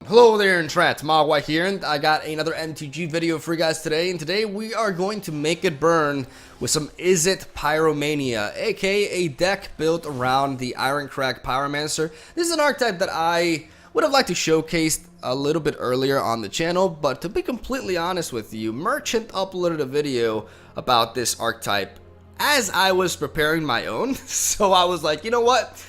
Hello there, MegaMogwai here, and I got another MTG video for you guys today. And today we are going to make it burn with some Is It Pyromania, aka a deck built around the Ironcrag Pyromancer. This is an archetype that I would have liked to showcase a little bit earlier on the channel, but to be completely honest with you, Merchant uploaded a video about this archetype as I was preparing my own. So I was like, you know what?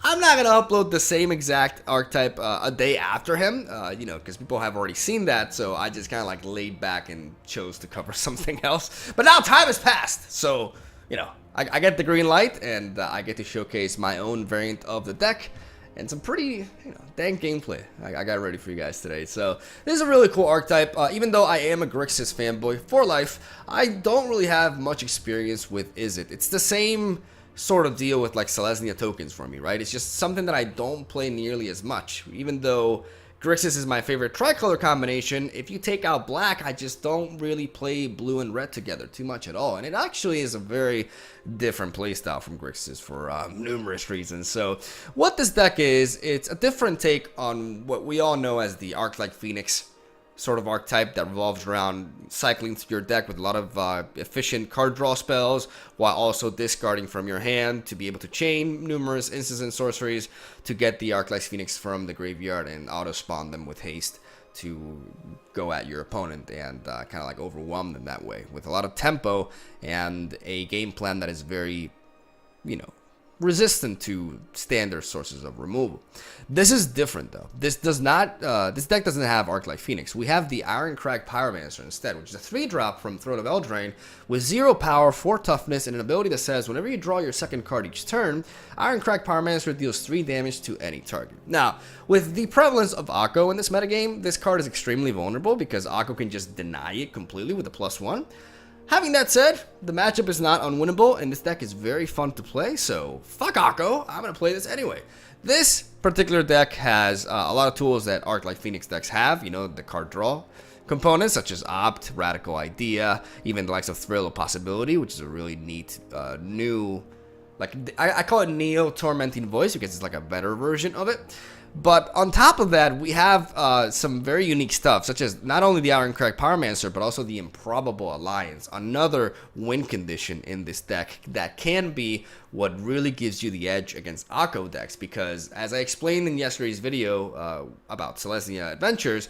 I'm not going to upload the same exact archetype a day after him, because people have already seen that, so I just kind of like laid back and chose to cover something else. But now time has passed, so, I get the green light, and I get to showcase my own variant of the deck, and some pretty, dang gameplay I got ready for you guys today. So this is a really cool archetype. Even though I am a Grixis fanboy for life, I don't really have much experience with Is It. It's the same sort of deal with like Selesnya tokens for me, right? It's just something that I don't play nearly as much. Even though Grixis is my favorite tricolor combination, if you take out black, I just don't really play blue and red together too much at all. And it actually is a very different playstyle from Grixis for numerous reasons. So what this deck is, it's a different take on what we all know as the Arc-like Phoenix sort of archetype that revolves around cycling through your deck with a lot of efficient card draw spells, while also discarding from your hand to be able to chain numerous instants and sorceries to get the Arc-like Phoenix from the graveyard and auto spawn them with haste to go at your opponent and kind of like overwhelm them that way with a lot of tempo and a game plan that is very, resistant to standard sources of removal. This is different though. This deck doesn't have Arc-like Phoenix. We have the Ironcrag Pyromancer instead, which is a 3-drop from Throne of Eldraine with 0 power, 4 toughness, and an ability that says whenever you draw your second card each turn, Ironcrag Pyromancer deals 3 damage to any target. Now, with the prevalence of Akko in this metagame, this card is extremely vulnerable because Akko can just deny it completely with a +1. Having that said, the matchup is not unwinnable, and this deck is very fun to play, so fuck Akko, I'm going to play this anyway. This particular deck has a lot of tools that Arc-like Phoenix decks have, the card draw components such as Opt, Radical Idea, even the likes of Thrill of Possibility, which is a really neat new, I call it Neo Tormenting Voice because it's like a better version of it. But on top of that, we have some very unique stuff, such as not only the Ironcrag Pyromancer, but also the Improbable Alliance, another win condition in this deck that can be what really gives you the edge against Akko decks. Because, as I explained in yesterday's video about Selesnya Adventures,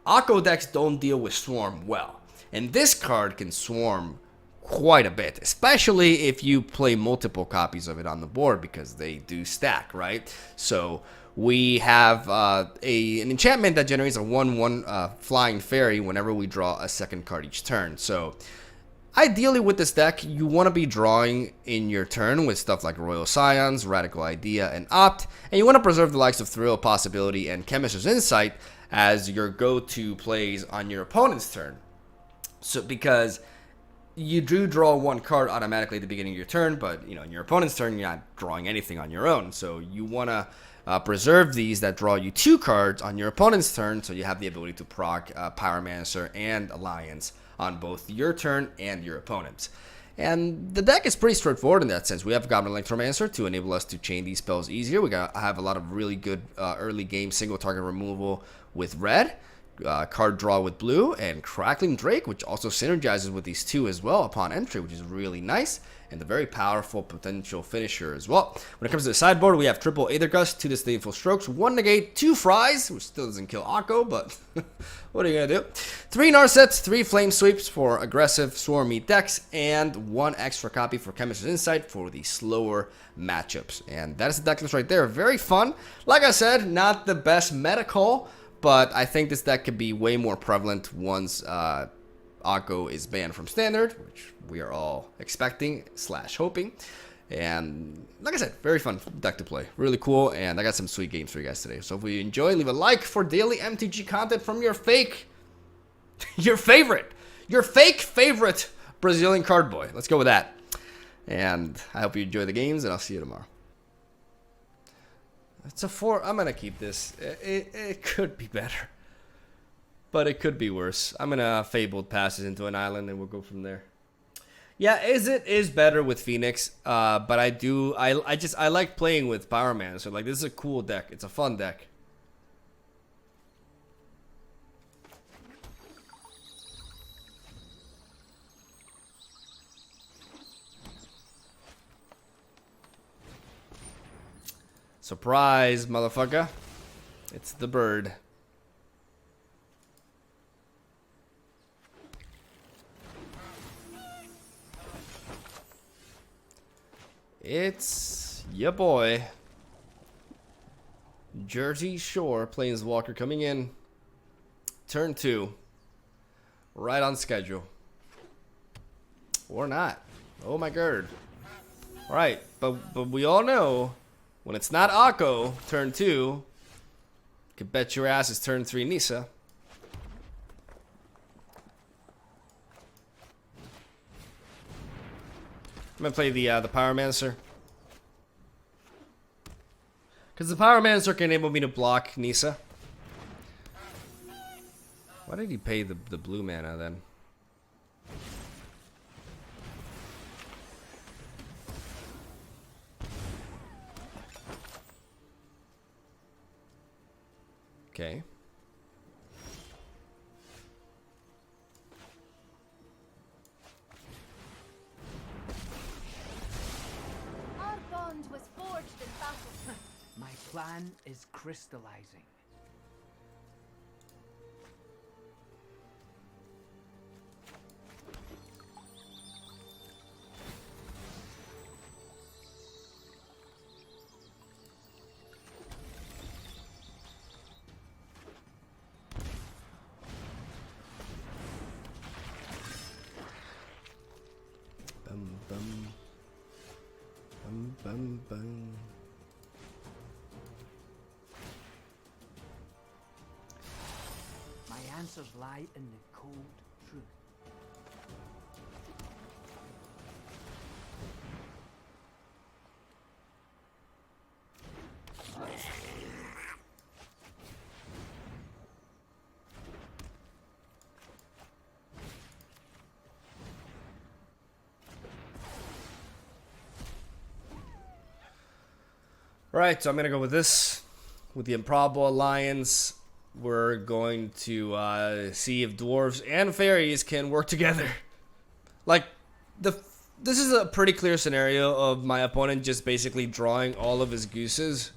Akko decks don't deal with Swarm well. And this card can Swarm quite a bit, especially if you play multiple copies of it on the board, because they do stack, right? So we have an enchantment that generates a 1/1 flying fairy whenever we draw a second card each turn. So ideally with this deck, you want to be drawing in your turn with stuff like Royal Scions, Radical Idea, and Opt, and you want to preserve the likes of Thrill, Possibility, and Chemist's Insight as your go-to plays on your opponent's turn. So because you do draw 1 card automatically at the beginning of your turn, but in your opponent's turn, you're not drawing anything on your own. So you want to preserve these that draw you 2 cards on your opponent's turn, so you have the ability to proc Pyromancer and Alliance on both your turn and your opponent's. And the deck is pretty straightforward in that sense. We have Goblin Electromancer to enable us to chain these spells easier. I have a lot of really good early game single target removal with red. Card draw with blue, and Crackling Drake, which also synergizes with these 2 as well upon entry, which is really nice, and a very powerful potential finisher as well. When it comes to the sideboard, we have triple Aether Gust, 2 Disdainful Strokes, 1 Negate, 2 Fries, which still doesn't kill Akko, but what are you gonna do? 3 Narsets, 3 Flame Sweeps for aggressive swarmy decks, and 1 extra copy for Chemist's Insight for the slower matchups. And that is the deck list right there. Very fun. Like I said, not the best meta call, but I think this deck could be way more prevalent once Akko is banned from Standard, which we are all expecting / hoping. And like I said, very fun deck to play. Really cool, and I got some sweet games for you guys today. So if you enjoy, leave a like for daily MTG content from your fake favorite Brazilian card boy. Let's go with that. And I hope you enjoy the games, and I'll see you tomorrow. It's a 4. I'm going to keep this. It could be better, but it could be worse. I'm going to Fabled passes into an island, and we'll go from there. Yeah, is better with Phoenix, but I like playing with Pyromancer. So like, this is a cool deck. It's a fun deck. Surprise, motherfucker. It's the bird. It's ya boy. Jersey Shore Planeswalker coming in. Turn 2. Right on schedule. Or not. Oh my god. Alright, but we all know when it's not Akko, turn 2, you can bet your ass it's turn 3 Nisa. I'm gonna play the Pyromancer. Because the Pyromancer can enable me to block Nisa. Why did he pay the blue mana then? Okay. Our bond was forged in battle. My plan is crystallizing. Bum bum. Bum bum bum. My answers lie in the cold truth. Alright, so I'm gonna go with this. With the Improbable Alliance, we're going to see if dwarves and fairies can work together. Like, this is a pretty clear scenario of my opponent just basically drawing all of his gooses.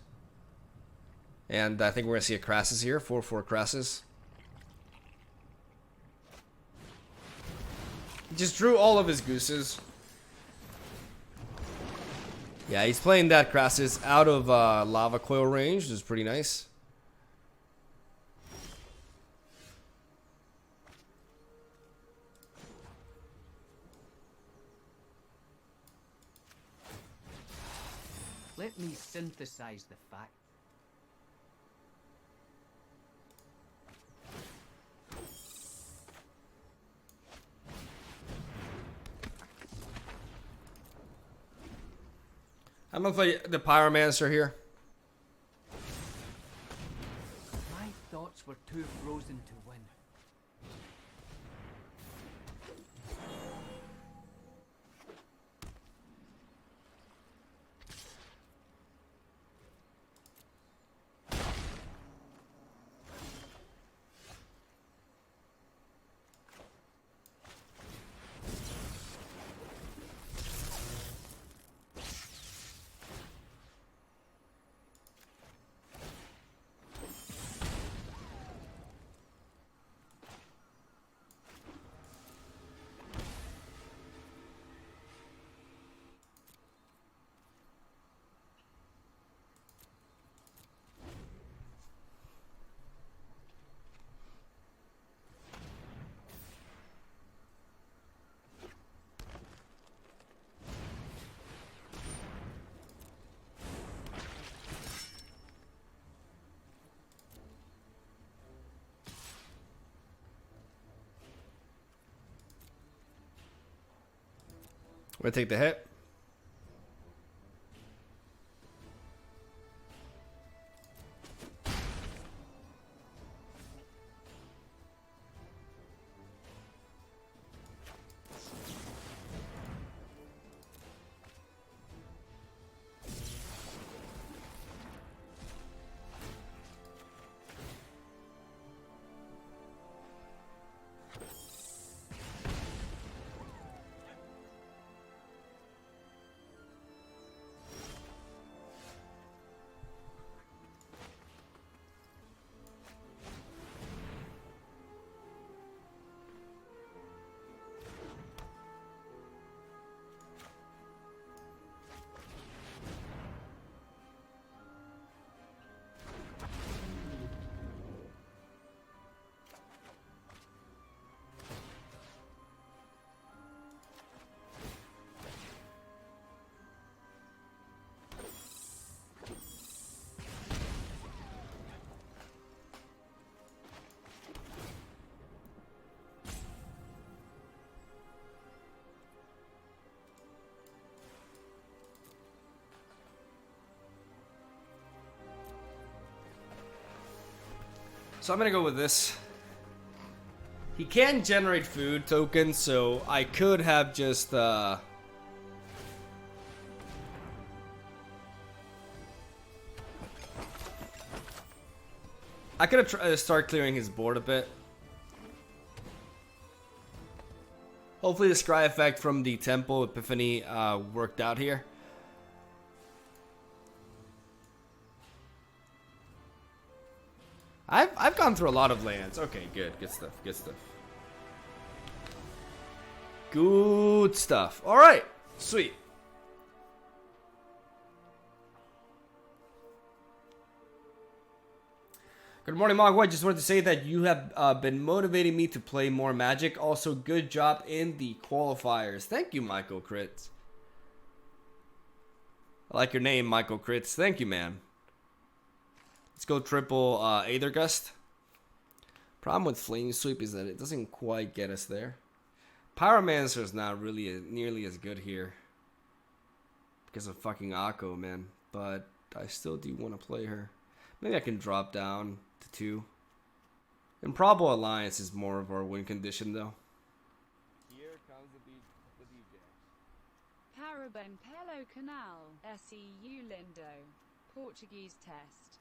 And I think we're gonna see a Crassus here, 4/4 Crassus. Just drew all of his gooses. Yeah, he's playing that Crassus out of Lava Coil range, which is pretty nice. Let me synthesize the fact. I'm gonna play the Pyromancer here. My thoughts were too frozen to win. We're gonna take the hit. So I'm gonna go with this. He can generate food tokens, so I could have just I could have start clearing his board a bit. Hopefully the scry effect from the Temple Epiphany worked out here. I've gone through a lot of lands. Okay, good stuff, good stuff. Good stuff. All right, sweet. Good morning, Mogwai. Just wanted to say that you have been motivating me to play more Magic. Also, good job in the qualifiers. Thank you, Michael Crits. I like your name, Michael Crits. Thank you, man. Let's go triple Aethergust. Problem with Flame Sweep is that it doesn't quite get us there. Pyromancer is not really nearly as good here because of fucking Akko, man. But I still do want to play her. Maybe I can drop down to 2. Improbable Alliance is more of our win condition, though. Here comes the beat with you, Jay. Paraben Pelo Canal, SEU Lindo, Portuguese test.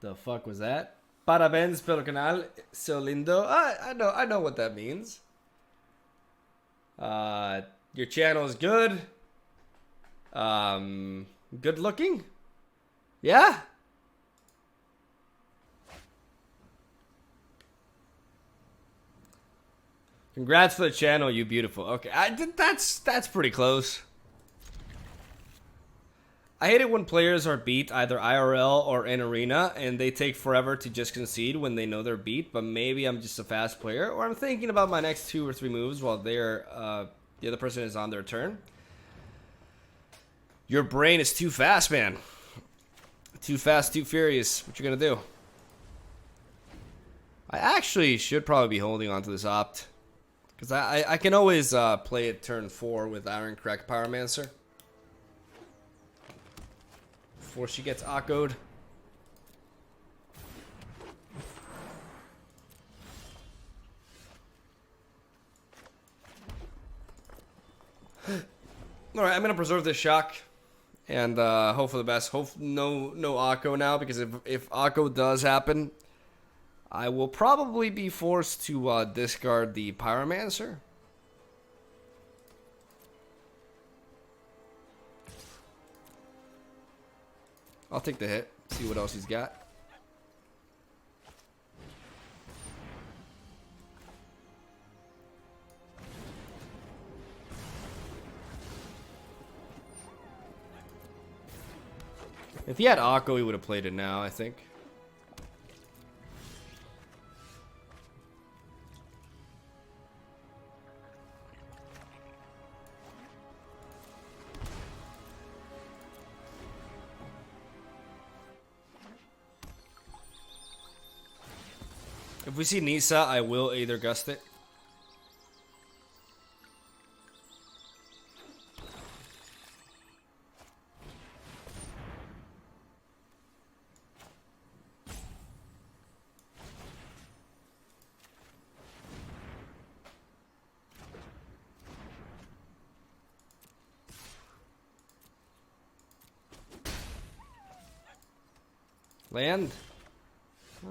The fuck was that? Parabéns pelo canal, seu lindo. I know what that means. Your channel is good. Good looking. Yeah. Congrats for the channel, you beautiful. Okay, that's pretty close. I hate it when players are beat either IRL or in arena and they take forever to just concede when they know they're beat, but maybe I'm just a fast player or I'm thinking about my next 2 or 3 moves while they're the other person is on their turn. Your brain is too fast, man. Too fast, too furious. What you gonna do? I actually should probably be holding on to this opt. Because I can always play it turn 4 with Ironcrack Pyromancer. Before she gets Akko'd. Alright, I'm gonna preserve this shock. And hope for the best. Hope no Akko now, because if Akko does happen, I will probably be forced to discard the Pyromancer. I'll take the hit, see what else he's got. If he had Akko, he would have played it now, I think. If we see Nisa, I will either gust it. Land. Huh.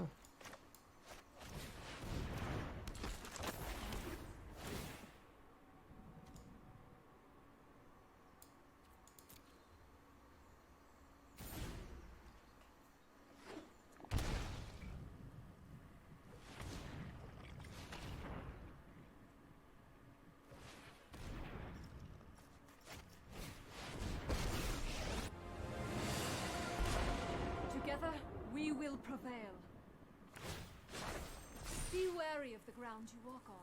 Together, we will prevail. Be wary of the ground you walk on.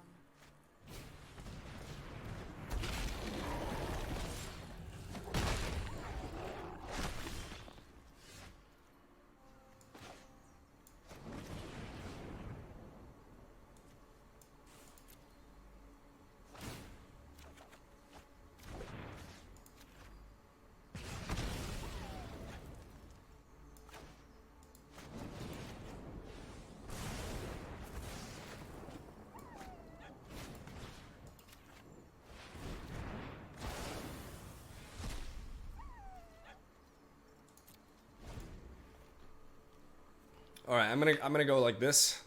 All right, I'm gonna go like this.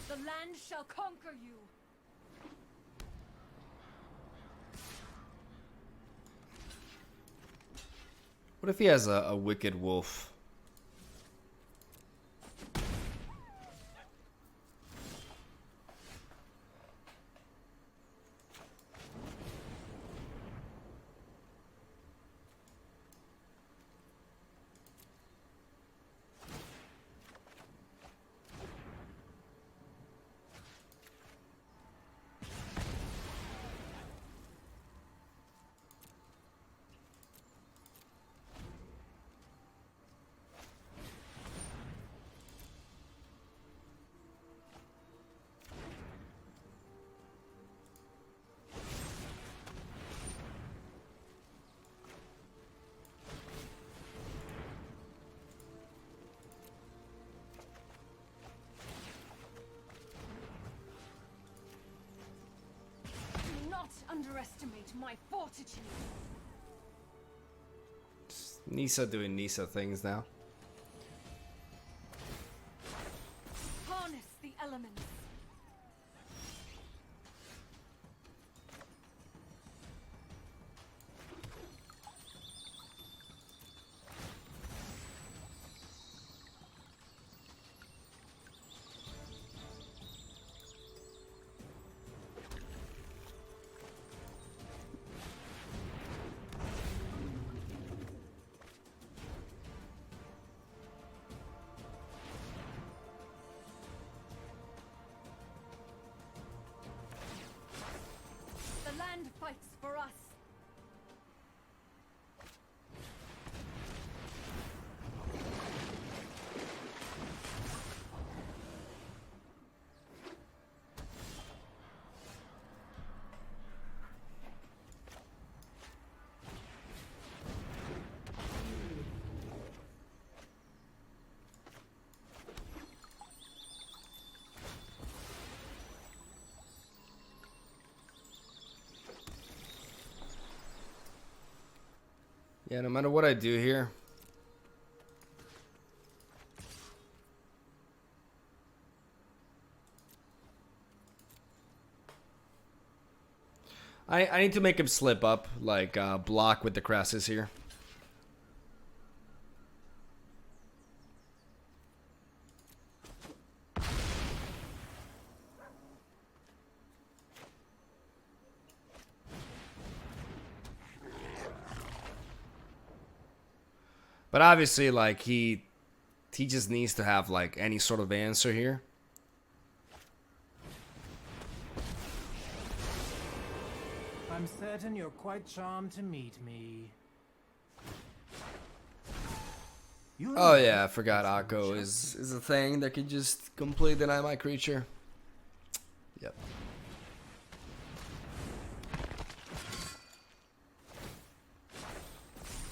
The land shall conquer you. What if he has a wicked wolf? Do not underestimate my fortitude. Nisa doing Nisa things now. Harness the elements. The land fights for us. Yeah, no matter what I do here. I need to make him slip up, like block with the crasses here. But obviously, like, he just needs to have, like, any sort of answer here. I'm certain you're quite charmed to meet me. Oh yeah, I forgot Akko is a thing that can just completely deny my creature. Yep.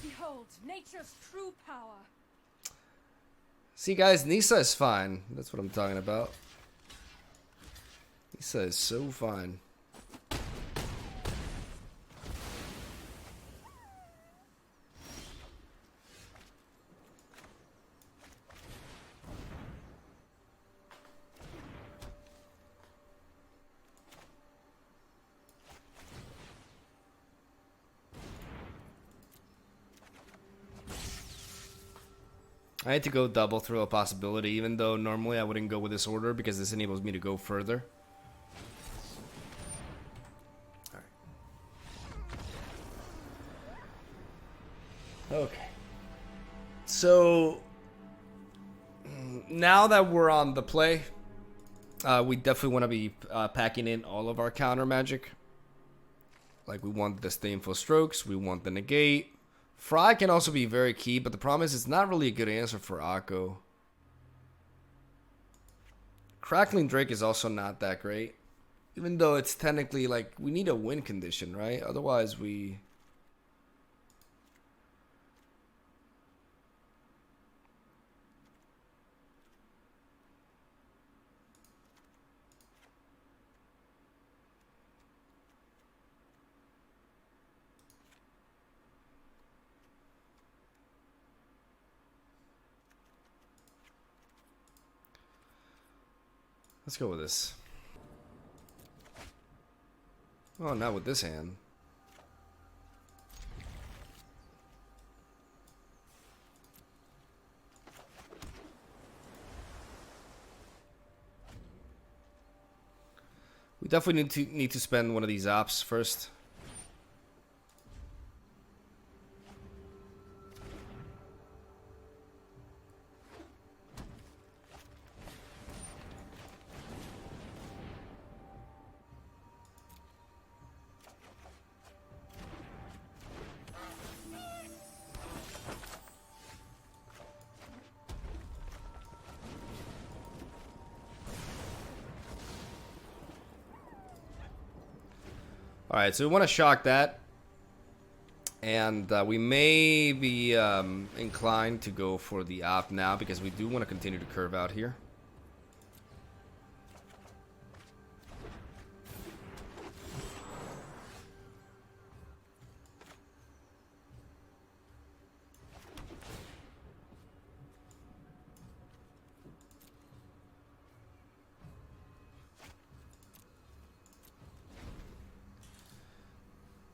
Behold, nature's true power. See, guys, Nisa is fine. That's what I'm talking about. Nisa is so fine. I had to go double throw a possibility, even though normally I wouldn't go with this order because this enables me to go further. Alright. Okay. So, now that we're on the play, we definitely want to be packing in all of our counter magic. Like, we want the Disdainful Strokes, we want the Negate. Fry can also be very key, but the problem is it's not really a good answer for Akko. Crackling Drake is also not that great. Even though it's technically, like, we need a win condition, right? Otherwise, we... Let's go with this. Oh, not with this hand. We definitely need to spend one of these ops first. Alright, so we want to shock that. And we may be inclined to go for the op now because we do want to continue to curve out here.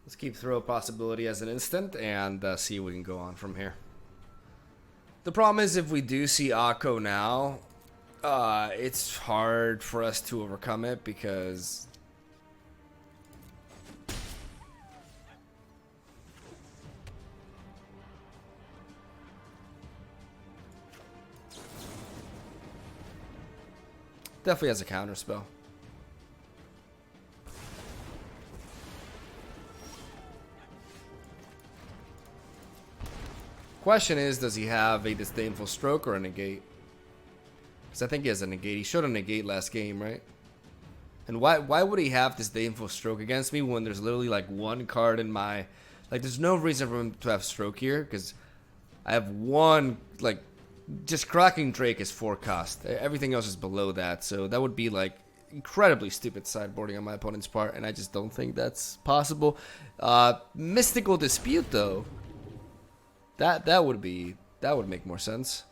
Let's keep throw possibility as an instant and see if we can go on from here. The problem is if we do see Akko now, it's hard for us to overcome it because definitely has a counter spell. Question is, does he have a disdainful stroke or a negate? Because I think he has a negate. He showed a negate last game, right? And why would he have disdainful stroke against me when there's literally like one card in my... Like, there's no reason for him to have stroke here because I have one, like, just Cracking Drake is 4 cost. Everything else is below that, so that would be like incredibly stupid sideboarding on my opponent's part, and I just don't think that's possible. Mystical Dispute though. That would make more sense.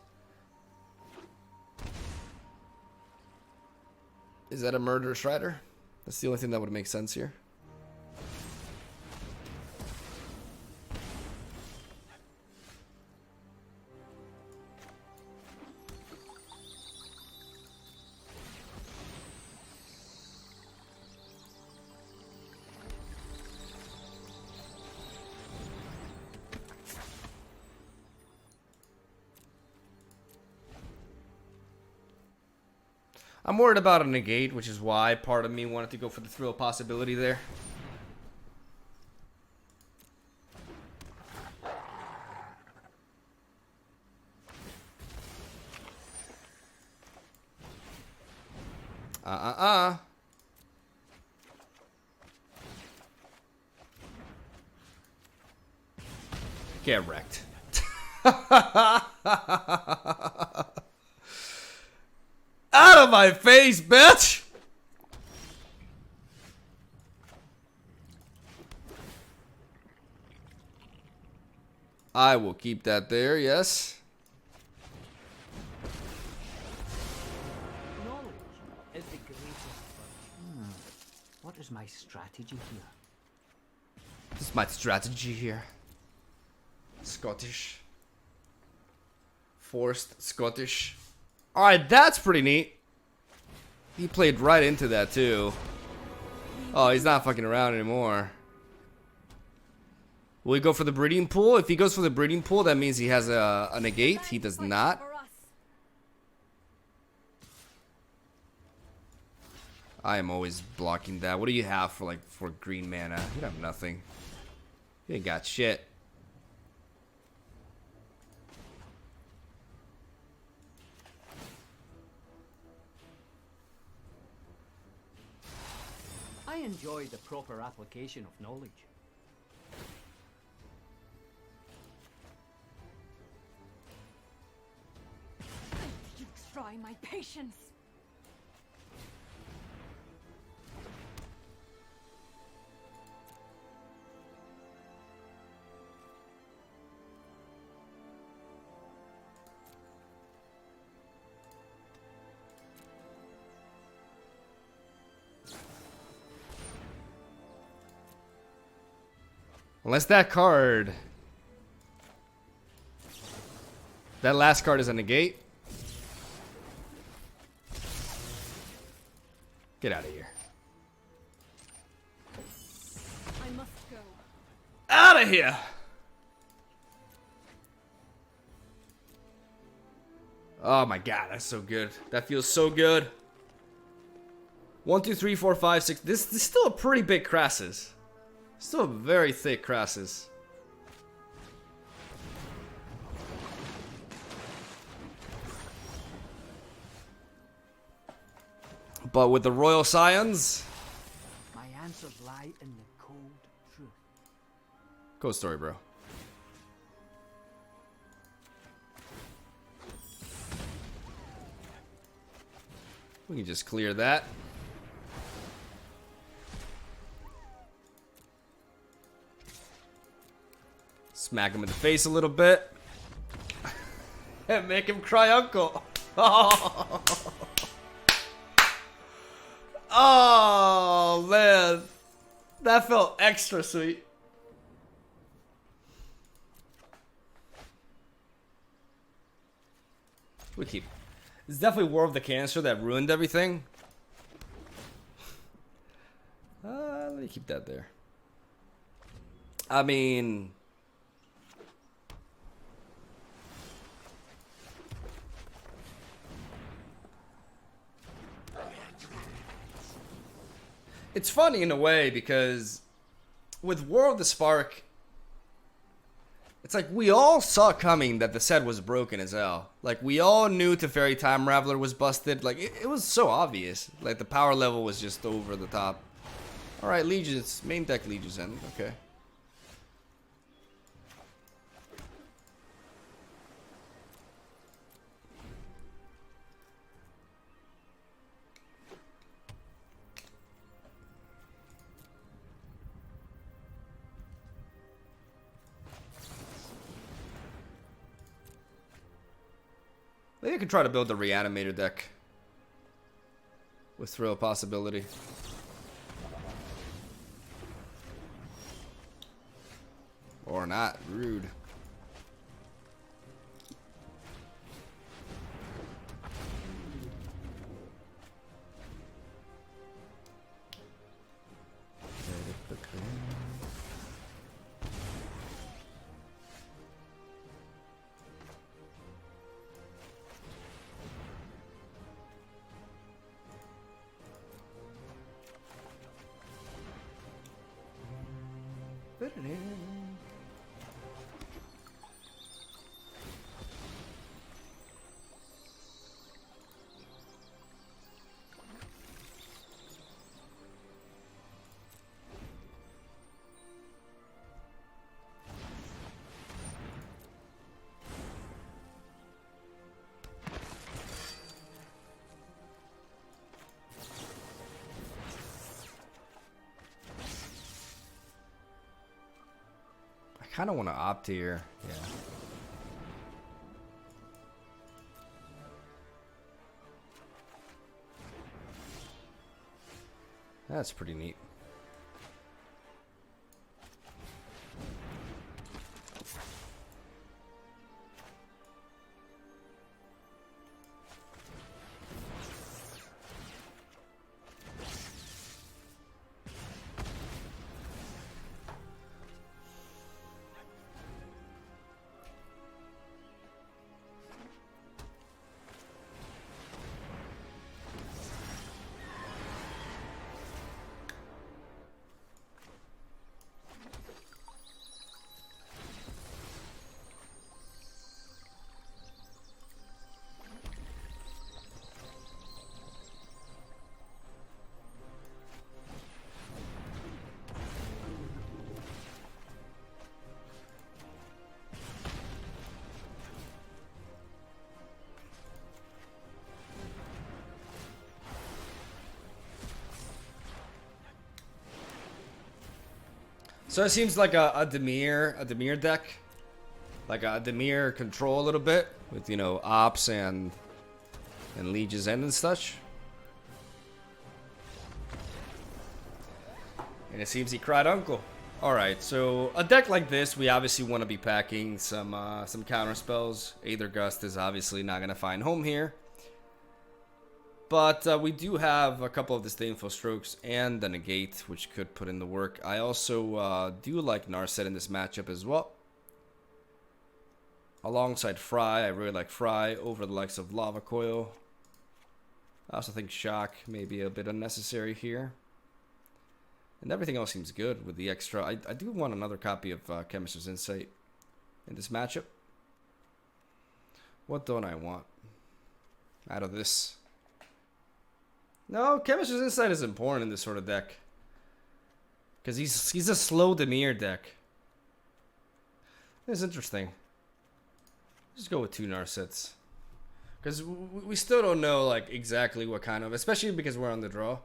Is that a Murderous Rider? That's the only thing that would make sense here. I'm worried about a negate, which is why part of me wanted to go for the thrill possibility there. Get wrecked. Out of my face, bitch! I will keep that there, yes. Knowledge is the greatest virtue. What is my strategy here? This is my strategy here. Scottish. Forced Scottish. Alright, that's pretty neat. He played right into that too. Oh, he's not fucking around anymore. Will he go for the breeding pool? If he goes for the breeding pool, that means he has a negate. He does not. I am always blocking that. What do you have for for green mana? You have nothing. You ain't got shit. I enjoy the proper application of knowledge. You try my patience. Unless that card... That last card is a negate. Get out of here. I must go. Out of here! Oh my god, that's so good. That feels so good. 1, 2, 3, 4, 5, 6. This is still a pretty big Crassus. Still a very thick Crassus. But with the Royal Scions, My answers lie in the cold truth. cool story, bro. We can just clear that. Smack him in the face a little bit. And make him cry uncle. Oh, man. That felt extra sweet. We keep. It's definitely War of the Cancer that ruined everything. Let me keep that there. I mean... It's funny in a way because with War of the Spark, it's like we all saw coming that the set was broken as hell. Like we all knew Teferi Time Raveler was busted. Like it was so obvious. Like the power level was just over the top. Alright, Legions. Main deck Legions in. Okay. Maybe I could try to build the Reanimator deck with Thrill Possibility. Or not. Rude. I kind of want to opt here. Yeah. That's pretty neat. So it seems like a Dimir deck, like a Dimir control a little bit with, you know, ops and Liege's End and such. And it seems he cried uncle. Alright, so a deck like this, we obviously want to be packing some counter spells. Aether Gust is obviously not going to find home here. But we do have a couple of Disdainful Strokes and the Negate, which could put in the work. I also do like Narset in this matchup as well. Alongside Fry, I really like Fry over the likes of Lava Coil. I also think Shock may be a bit unnecessary here. And everything else seems good with the extra. I do want another copy of Chemist's Insight in this matchup. What don't I want out of this? No, Chemist's Insight is important in this sort of deck. Because he's a slow Dimir deck. It's interesting. Just go with 2 Narsets. Because we still don't know like exactly what kind of, especially because we're on the draw.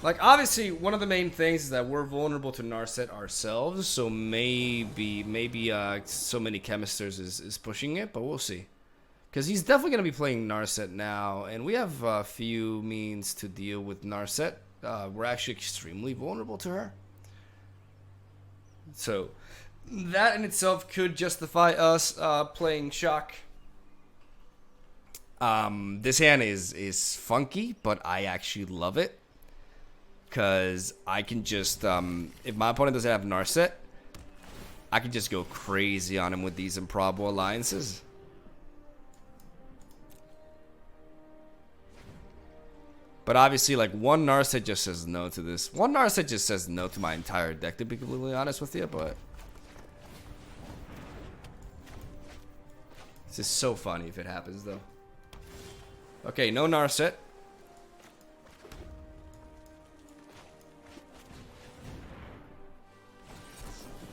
Like, obviously, one of the main things is that we're vulnerable to Narset ourselves, so maybe so many Chemisters is pushing it, but we'll see. Because he's definitely going to be playing Narset now, and we have a few means to deal with Narset. We're actually extremely vulnerable to her. So, that in itself could justify us playing Shock. This hand is funky, but I actually love it. Because I can just, if my opponent doesn't have Narset, I can just go crazy on him with these improbable alliances. But obviously, like, one Narset just says no to this. One Narset just says no to my entire deck, to be completely honest with you, but... This is so funny if it happens, though. Okay, no Narset.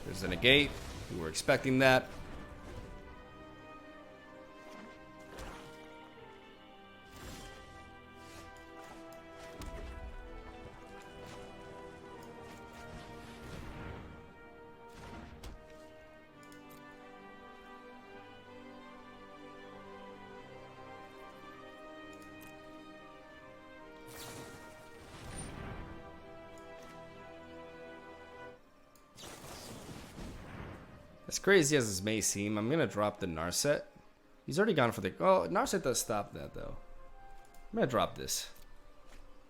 There's a Negate. We were expecting that. As crazy as this may seem, I'm gonna drop the Narset. He's already gone for the... Oh, Narset does stop that, though. I'm gonna drop this.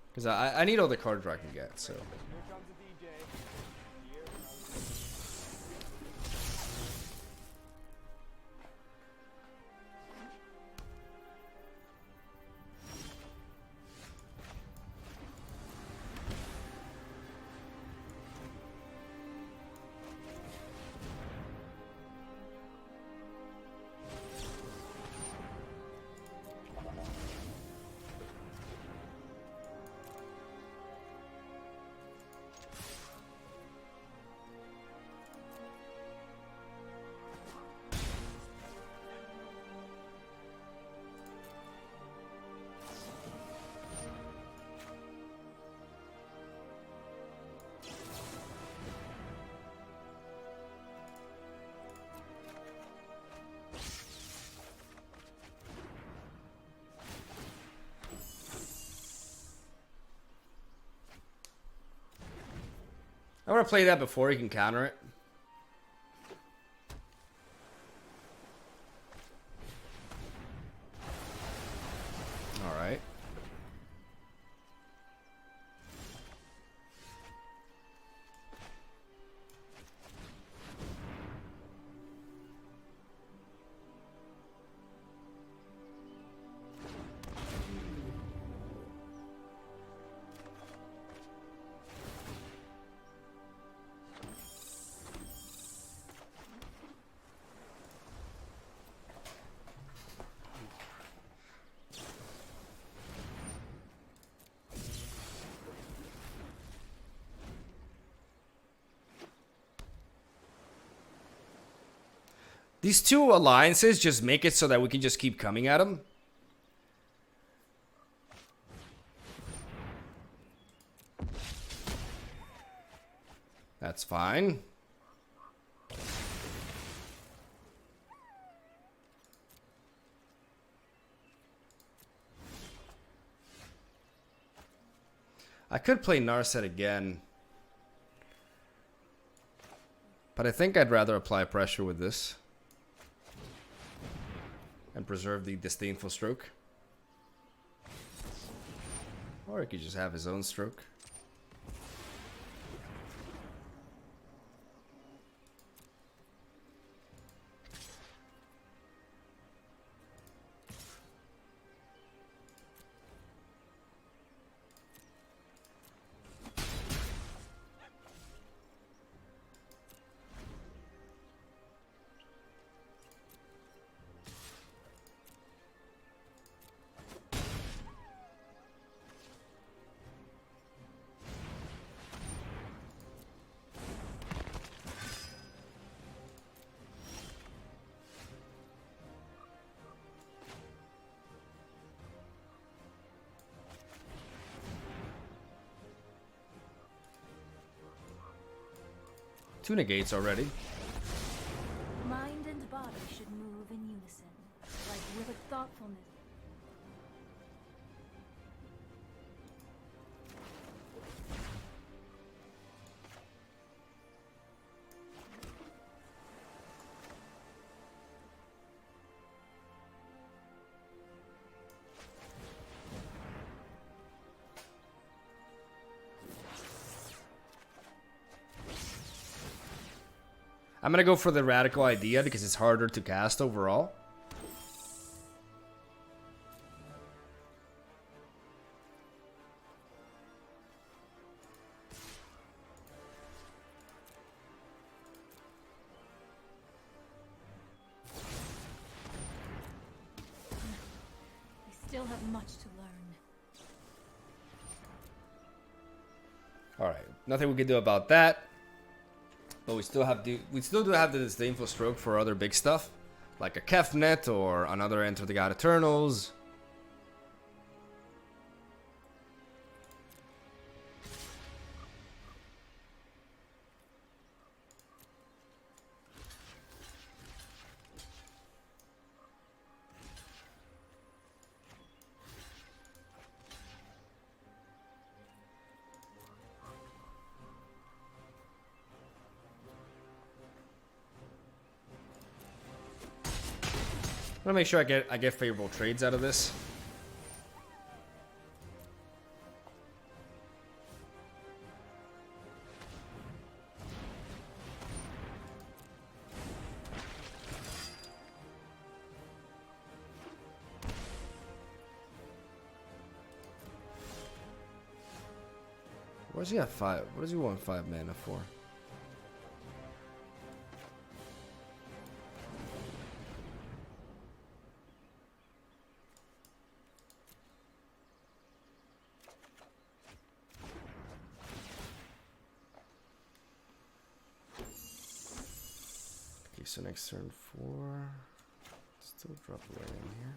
Because I need all the card draw I can get, so... I want to play that before he can counter it. Alright. These two alliances just make it so that we can just keep coming at them. That's fine. I could play Narset again. But I think I'd rather apply pressure with this. And preserve the disdainful stroke. Or he could just have his own stroke. Two negates already. Mind and body should move in unison, like with a thoughtfulness. I'm gonna go for the radical idea because it's harder to cast overall. I still have much to learn. Alright, nothing we can do about that. But we still do have the disdainful stroke for other big stuff, like a Kefnet or another Enter the God Eternals. I'm gonna make sure I get favorable trades out of this. What does he have 5? What does he want 5 mana for? So next turn 4, still drop away in here.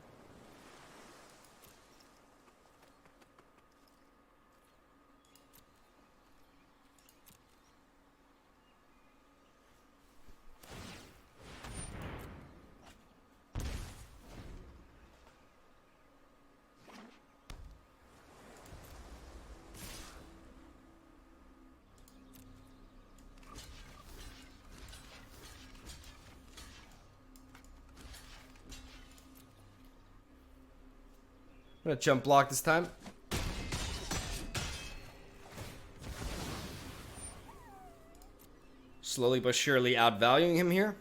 I'm gonna jump block this time. Slowly but surely outvaluing him here.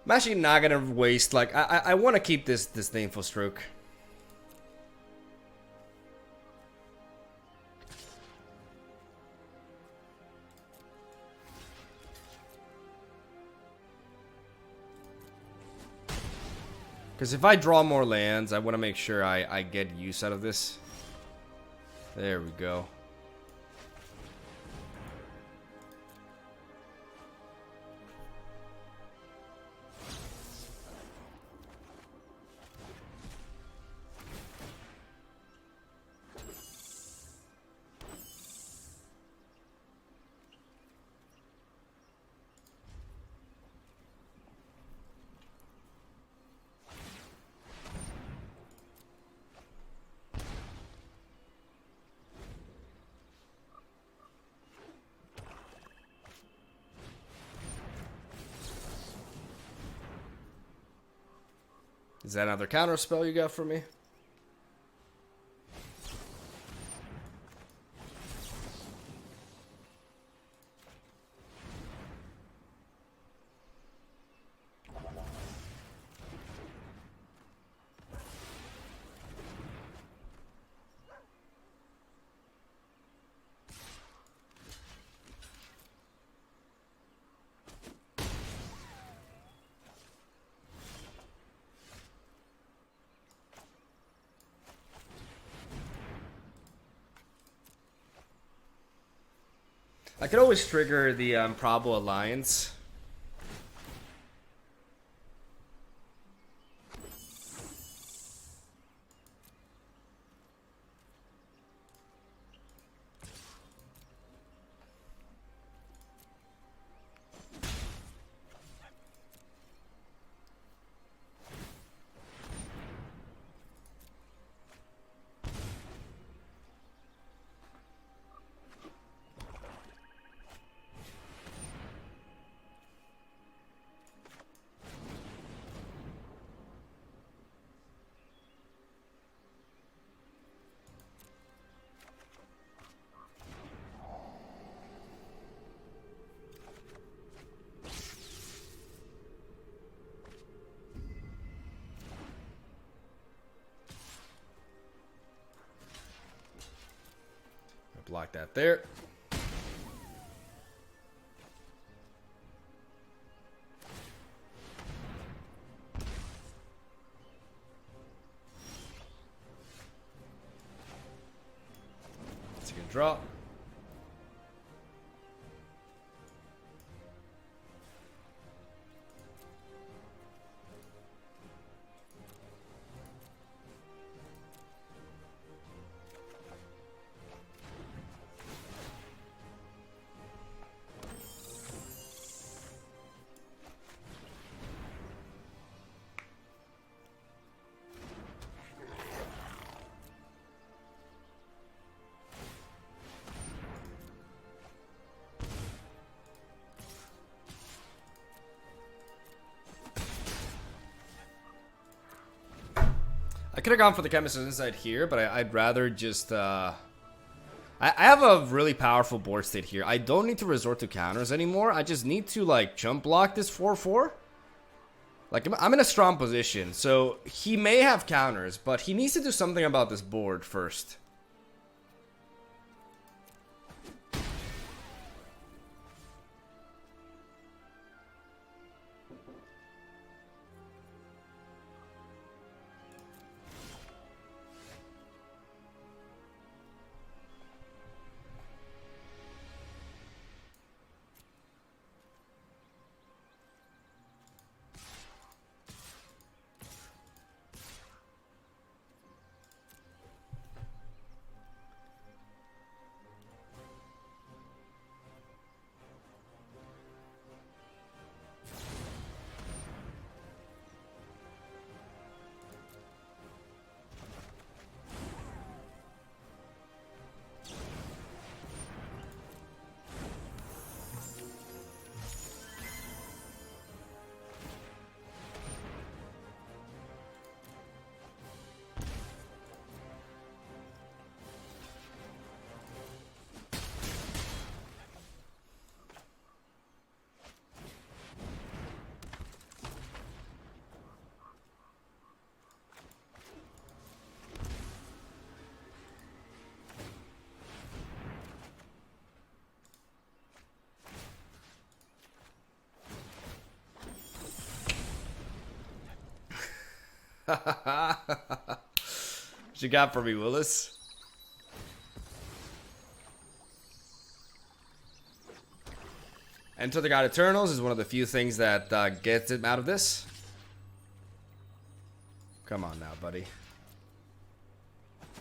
I'm actually not gonna waste, like, I want to keep this disdainful stroke. Because if I draw more lands, I want to make sure I get use out of this. There we go. Is that another counter spell you got for me? I could always trigger the Probable Alliance. Block that there. It's a good draw. I could have gone for the Chemist's Insight here, but I'd rather just, I have a really powerful board state here. I don't need to resort to counters anymore. I just need to, like, jump block this 4/4. Like, I'm in a strong position, so he may have counters, but he needs to do something about this board first. What you got for me, Willis? Enter the God Eternals is one of the few things that gets him out of this. Come on now, buddy.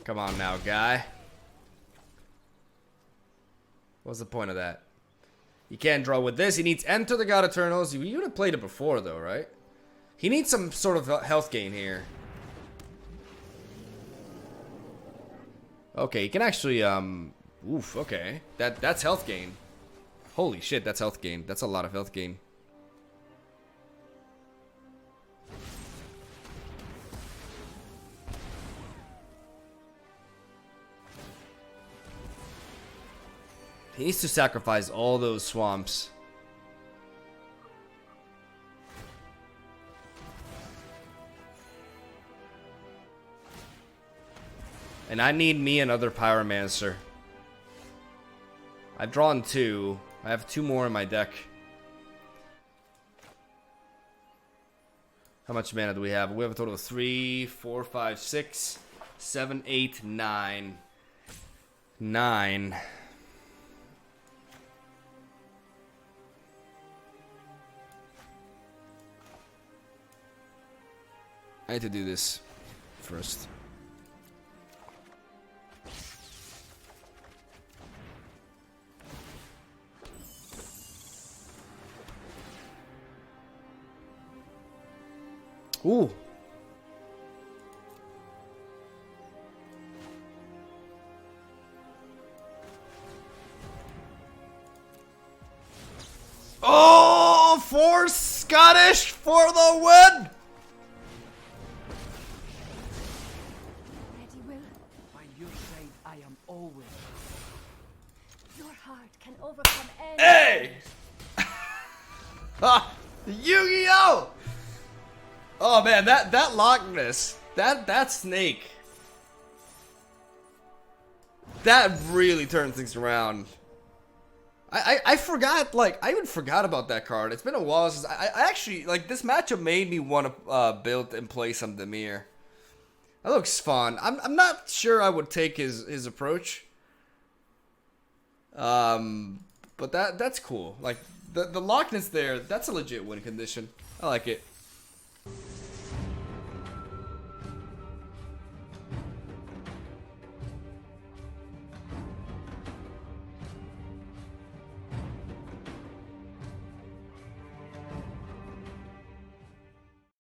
Come on now, guy. What's the point of that? You can't draw with this. He needs Enter the God Eternals. You would have played it before, though, right? He needs some sort of health gain here. Okay, he can actually, oof, okay. That's health gain. Holy shit, that's health gain. That's a lot of health gain. He needs to sacrifice all those swamps. And I need me another Pyromancer. I've drawn 2. I have 2 more in my deck. How much mana do we have? We have a total of 3, 4, 5, 6, 7, 8, 9. 9. I need to do this first. Ooh. Oh, for Scottish for the win! Ready, Will? By your side, I am always. Your heart can overcome any. Hey! Ha! Yu-Gi-Oh! Oh man, that Loch Ness, that snake, that really turned things around. I forgot, like, I even forgot about that card. It's been a while since I actually, like, this matchup made me want to build and play some Dimir. That looks fun. I'm not sure I would take his approach. But that's cool. Like the Loch Ness there, that's a legit win condition. I like it.